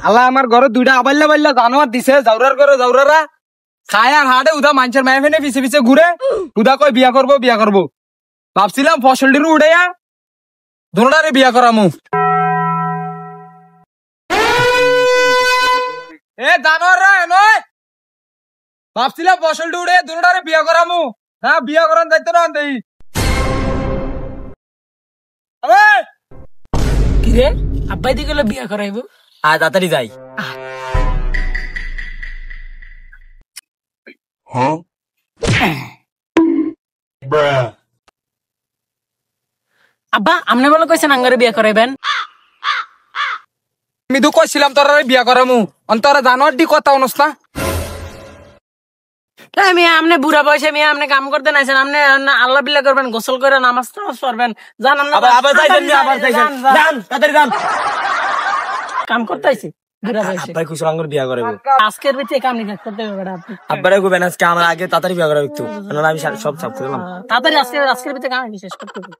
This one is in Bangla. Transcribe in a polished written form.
আল্লাহ আমার ঘরে দুইটা আবাল্লা বাল্লা জানোয়ার দিছে, জাউরার ঘরে জাউরারা খায় আর হাড়ে উদা মানুষের মায়ে ফেনে পিছে পিছে ঘুরে উদা কই বিয়া করবো বিয়া করবো। ভাবছিলাম ফসলটির উড়াইয়া দুটারে বিয়া করামু। এ জানোয়াররা নয়, ভাবছিলাম ফসলটি উড়ে দুটারে বিয়া করামু। না বিয়া করান যাইতো না দেই। কি রে আব্বাই দি গেলে বিয়া করাইবো? তাড়াতাড়ি যাই। আব্বা আমনে বলে কইছেন আঙ্গারে বিয়া করাইবেন? আমি তো কইছিলাম তোরা বিয়া করামু, অন্তরা জানোয়ার দি কথা অনুস না। তাই মিয়া আমনে বুড়া বয়সে মিয়া আমনে কাম করতে নাইছেন, আমনে আল্লাহ বিল্লাহ করবেন, গোসল করে নামাজ টামাজ পড়বেন, জান আমনে আবার যাইছেন নি, আবার যাইছেন যান তাড়াতাড়ি যান। কাম করতে আইছি বুড়া বয়সে। আব্বাই কুশল আঙ্গুর বিয়া করাবো। আজকের ভিতরে কাম নিকাজ করতে হবে বেটা আপনি। আব্বারে কইবেন আজকে আমার আগে তাড়াতাড়ি বিয়া করাবো একটু, নাহলে আমি সব সাফ করে দিলাম। তাড়াতাড়ি আজকের ভিতরে কাম শেষ করতে হবে।